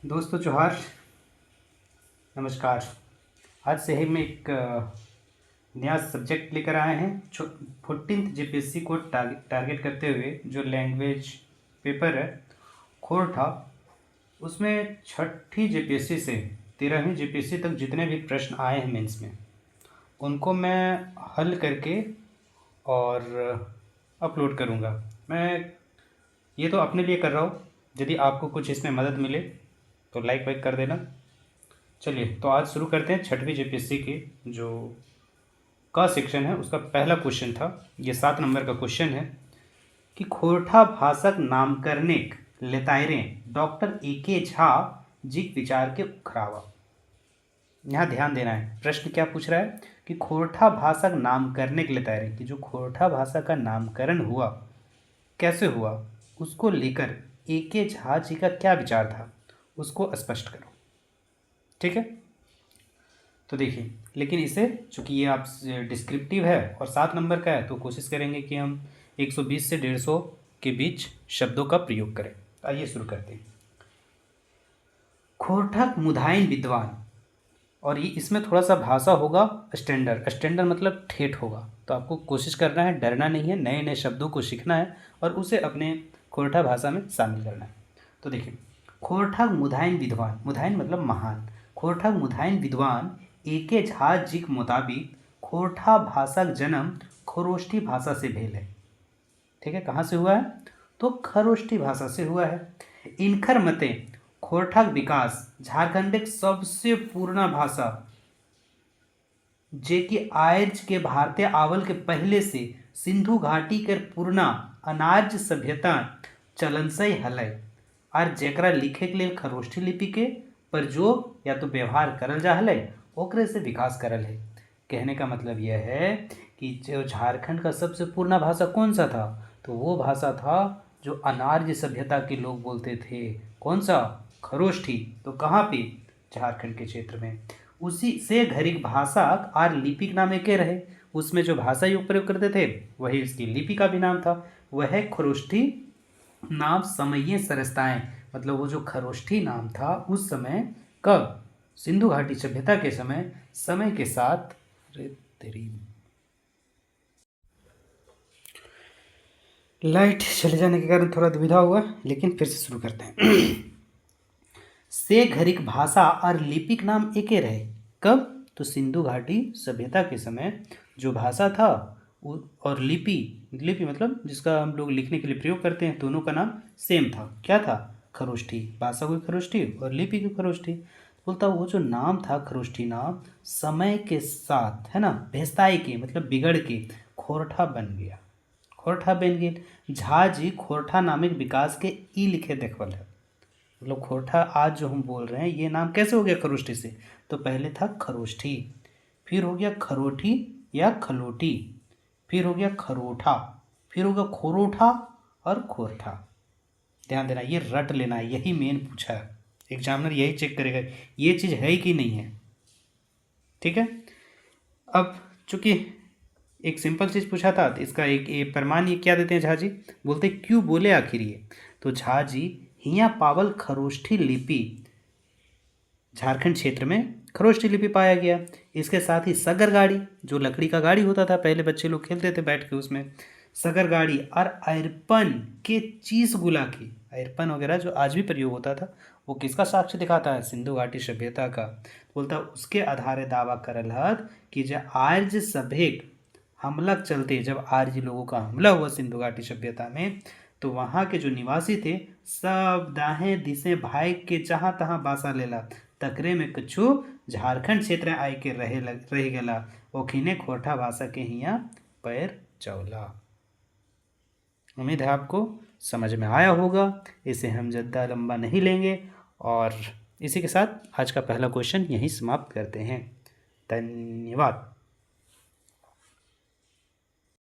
दोस्तों जोहार, नमस्कार। आज से ही हम एक नया सब्जेक्ट लेकर आए हैं। 14th जीपीएससी को टारगेट करते हुए जो लैंग्वेज पेपर है खोरठा, उसमें छठी जीपीएससी से 13वीं जीपीएससी तक जितने भी प्रश्न आए हैं मेंस में, उनको मैं हल करके और अपलोड करूँगा। मैं ये तो अपने लिए कर रहा हूँ, यदि आपको कुछ इसमें मदद मिले तो लाइक वाइक कर देना। चलिए तो आज शुरू करते हैं। छठवीं जीपीएससी की जो का सेक्शन है उसका पहला क्वेश्चन था, ये 7 नंबर का क्वेश्चन है कि खोरठा भाषक नामकरणिक लेतायरें डॉक्टर ए.के. झा जिक विचार के उखरावा। यहाँ ध्यान देना है, प्रश्न क्या पूछ रहा है कि खोरठा भाषक नामकरणिक लेतायरें कि जो खोरठा भाषा का नामकरण हुआ कैसे हुआ, उसको लेकर ए.के. झा जी का क्या विचार था, उसको स्पष्ट करो। ठीक है, तो देखिए, लेकिन इसे चूंकि ये आप डिस्क्रिप्टिव है और 7 नंबर का है तो कोशिश करेंगे कि हम 120 से 150 के बीच शब्दों का प्रयोग करें। आइए शुरू करते हैं। खोरठा मुधायन विद्वान, और ये इसमें थोड़ा सा भाषा होगा स्टैंडर्ड। स्टैंडर्ड मतलब ठेठ होगा, तो आपको कोशिश करना है, डरना नहीं है, नए नए शब्दों को सीखना है और उसे अपने खोरठा भाषा में शामिल करना है। तो देखिए, खोरठा मुधायन विद्वान, मुधायन मतलब महान, खोरठा मुधायन विद्वान ए.के. झा जी के मुताबिक खोरठा भाषा का जन्म खरोष्ठी भाषा से भेल है। ठीक है, कहाँ से हुआ है तो खरोष्ठी भाषा से हुआ है। इनखर मते खोरठा विकास झारखंड एक सबसे पुराना भाषा जे कि आर्य के भारतीय आवल के पहले से सिंधु घाटी के पुराना अनार्य सभ्यता चलन से हलै और जेकरा लिखे के लिए खरोष्ठी लिपि के प्रयोग या तो व्यवहार करल जा हलै, ओकरे से विकास करल है। कहने का मतलब यह है कि जो झारखंड का सबसे पुराना भाषा कौन सा था, तो वो भाषा था जो अनार्य सभ्यता के लोग बोलते थे। कौन सा? खरोष्ठी। तो कहाँ पे? झारखंड के क्षेत्र में। उसी से घरिक भाषा और लिपिक नाम एक रहे, उसमें जो भाषा योग प्रयोग करते थे वही इसकी लिपि का भी नाम था। वह खरोष्ठी नाम समये सरस्ताएं, मतलब वो जो खरोष्ठी नाम था उस समय, कब? सिंधु घाटी सभ्यता के समय के साथ तेरी लाइट चले जाने के कारण थोड़ा दुविधा हुआ, लेकिन फिर से शुरू करते हैं। से घरिक भाषा और लिपिक नाम एके रहे, कब? तो सिंधु घाटी सभ्यता के समय जो भाषा था और लिपि, लिपि मतलब जिसका हम लोग लिखने के लिए प्रयोग करते हैं, दोनों का नाम सेम था। क्या था? खरोष्ठी। भाषा को खरोष्ठी और लिपि को खरोष्ठी। बोलता वो जो नाम था खरोष्ठी नाम, समय के साथ, है ना, भेस्ताई के मतलब बिगड़ के खोरठा बन गया। खोरठा बन गया। झा जी खोरठा नामिक विकास के ई लिखे देखवल है, मतलब खोरठा आज जो हम बोल रहे हैं ये नाम कैसे हो गया खरोष्ठी से, तो पहले था खरोष्ठी, फिर हो गया खरोठी या खलोटी, फिर हो गया खरोठा, फिर हो गया खोरोठा और खोरठा। ध्यान देना, ये रट लेना है, यही मेन पूछा है, एग्जामिनर यही चेक करेगा ये चीज़ है कि नहीं है। ठीक है, अब चूंकि एक सिंपल चीज़ पूछा था तो इसका एक प्रमाण ये क्या देते हैं झा जी, बोलते क्यों बोले आखिर ये, तो झा जी हिया पावल खरोष्ठी लिपि, झारखंड क्षेत्र में खरोष्ठी लिपि पाया गया। इसके साथ ही सगर गाड़ी, जो लकड़ी का गाड़ी होता था, पहले बच्चे लोग खेलते थे बैठ के उसमें, सगर गाड़ी और अरपन के चीस गुला की, अरपन वगैरह जो आज भी प्रयोग होता था, वो किसका साक्ष्य दिखाता है? सिंधु घाटी सभ्यता का। बोलता उसके आधारे दावा करल हत कि जब आर्य सभ्यक हमला के चलते, जब आर्य लोगों का हमला हुआ सिंधु घाटी सभ्यता में, तो वहाँ के जो निवासी थे सब दाहें दिशे भाग के जहाँ तहाँ बासा लेला, तकरे में कछु झारखंड क्षेत्र आए के रह गला, ओखिने खोरठा भाषा के हिया पैर चौला। उम्मीद है आपको समझ में आया होगा। इसे हम ज़्यादा लंबा नहीं लेंगे और इसी के साथ आज का पहला क्वेश्चन यहीं समाप्त करते हैं। धन्यवाद।